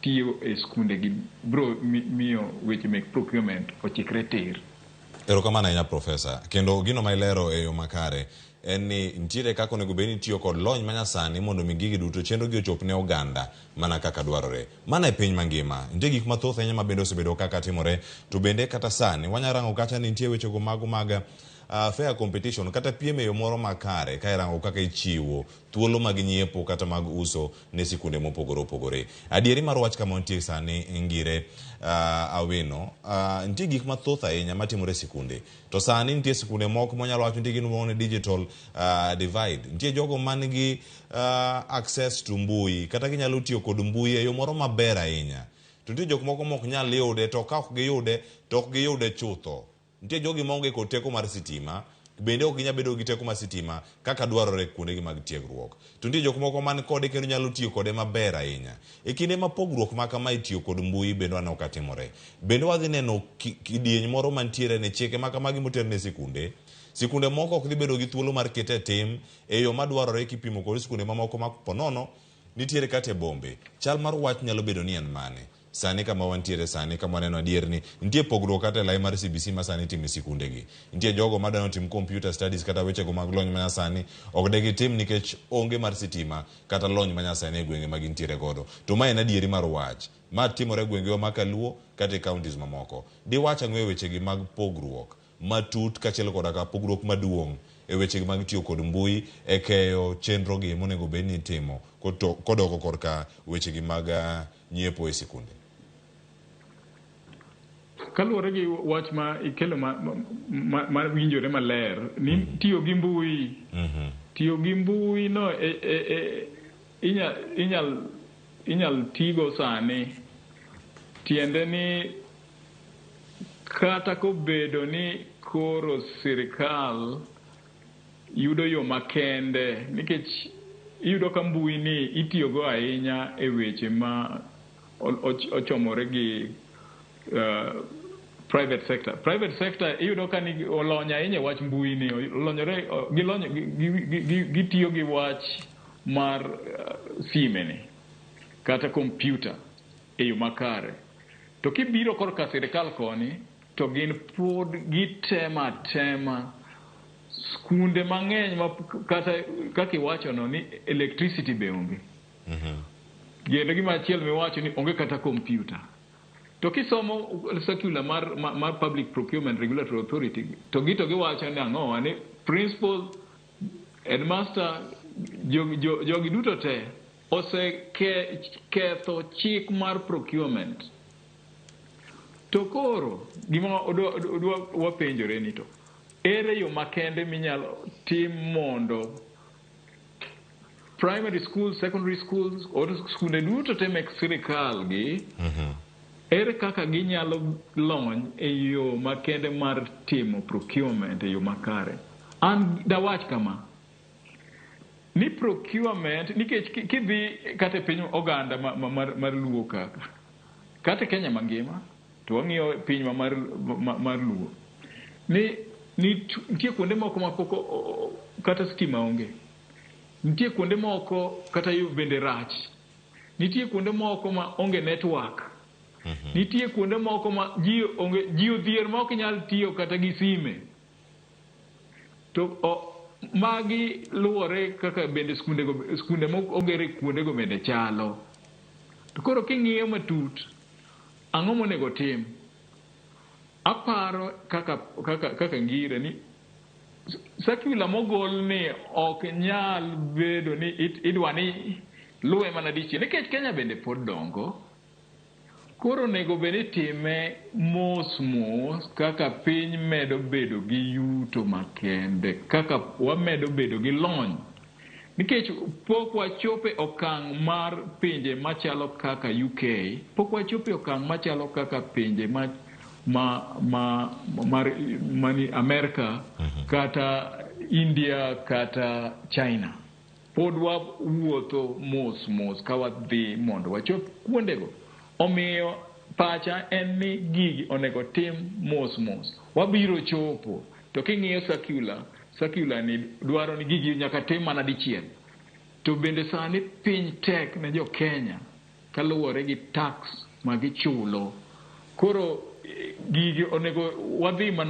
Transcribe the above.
tiyo e skunde gi bro miyo weche mek procurement ochikre tir. Erokamano ahinya Profesa. Kendo gino ma ilero e yo makare en ni nitiere kaka onego bed ni tiyo kod lony manyasani mondo mi gigi duto chenro gi ochop ne oganda mana kaka dwarore. Mana e piny mangima nitie gik mathoth ahinya ma bende osebedo kaka timore, to bende kata sani wanya rango kata ni nitie wechego mago mag fair competition kata piem e yo moro makare ka irango kaka ichiwo thuolo mag nyiepo kata mag uso ne sikunde mopogore opogore. Adieri mar wach kama nitie sani ngire Awino, nitie gik mathoth ahinya matimore sikunde. To sani nitie sikunde moko monyalo wacho nitie gino mone digital divide. Nitie jogo manigi access to mbui kata ginyalo tiyo kod mbui e yo moro maber ahinya. To nitie jok moko mok nyal yude, to ka ok giyude to ok giyude chutho. Nitie jogi maonge kod teko mar sitima, bende ok ginya bedo gi teko mar sitima kaka dwarore kuonde gi mag tiegruok. To nitie jok moko man kode kendo nyalo tiyo kode maber ahinya. E kinde ma pogruok ma kama itiyo kod mbui bende waneno ka timore. Bende wadhi neno kidieny moro mantiere ne chike ma kamagi moter ne sikunde. Sikunde moko ok dhi bedo gi thuolo mar kete tim e yo madwarore kipimo kod sikunde mamoko ma ponono nitiere kate bombe. Chal mar wach nyalo bedo ni en mane. Sani kama wantiere sani kama waneno adier ni nitie pogruok kata lai mar CBC ma sani timo sikunde gi. Nitie jogo madwaro timo computer studies kata wechego mag lony manyasani ok de gitim nikech onge mar sitima kata lony manyasani e gwenge ma gintiere godo. To ma en adieri mar wach ma timore gwenge ma Kaluo kata e counties mamoko. Di wacha ng'we wechegi mag pogruok matut kachiel koda ka pogruok maduong' e wechegi mag tiyo kod mbui e keyo chenro gi monego bed ni timo kodoko korka wechegi mag nyiepo e sikunde. Kaluwore gi wach ma ikelo ma winjore maler ni tiyo gi mbui tiyo gi mbui no inyal tigo sani, tiende ni kata kobedo ni koro sirkal yudo yo makende nikech iyudo ka mbui ni itiyogo ahinya e weche ma ochomore gi private sector iyudo ka ni olony ahinya wach mbui ni olonyore gitiyo gi wach mar sime ni kata computer e yo makare. To kibiro korka sirkal koni to gin pod gitema skunde mang'eny kata kaka iwacho no ni electricity be onge. Gendo gima achiel miwacho ni onge kata computer. To kisomo circular mar Public Procurement Regulatory Authority to giwacho ni ang'o ni principal headmaster jogi duto te oseketho chik mar procurement. To koro gima wapenjore ni to ere yo makende minyalo tim mondo primary schools, secondary schools, or skunde duto te mek sirkal gi ere kaka ginyalo lony e yo makende mar timo procurement e yo makare. An dawach kama ni procurement nikech kidhi kata piny oganda mar Luo kata Kenya mangima to wang'iyo piny mar Luo ni nitie kuonde moko ma poko kata stima onge, nitie kuonde moko kata yo bende rach, nitie kuonde moko ma onge network, nitie kuonde moko ma ji odhier ma ok nyal tiyo kata gi sime. To magi luwore kaka bende skunde ma ongere kuonde go bende chalo. To koro king'iyo matut ang'o monego tim? Aparo kaka ngire ni circular mogol ni ok nyal bedo ni idwa ni luwe mana dichiel nikech Kenya bende pod dongo. Koro nego bende time mos kaka piny medo bedo gi yuto makende, kaka wamedo bedo gi lony. Nikech pok wachope okang' mar pinje machalo kaka UK, pok wachope okang' machalo kaka pinje mani Amerika kata India kata China. Pod wawuotho mos ka wadhi mondo wachop kuondego. Omiyo pacha en ni gigi onego tim mos. Wabiro chopo. To king'iyo circular ni dwaro ni gigi nyaka tim mana dichiel. To bende sani piny tek ne jo Kenya kaluwore gi tax ma gichulo. Koro gigi onego wadhi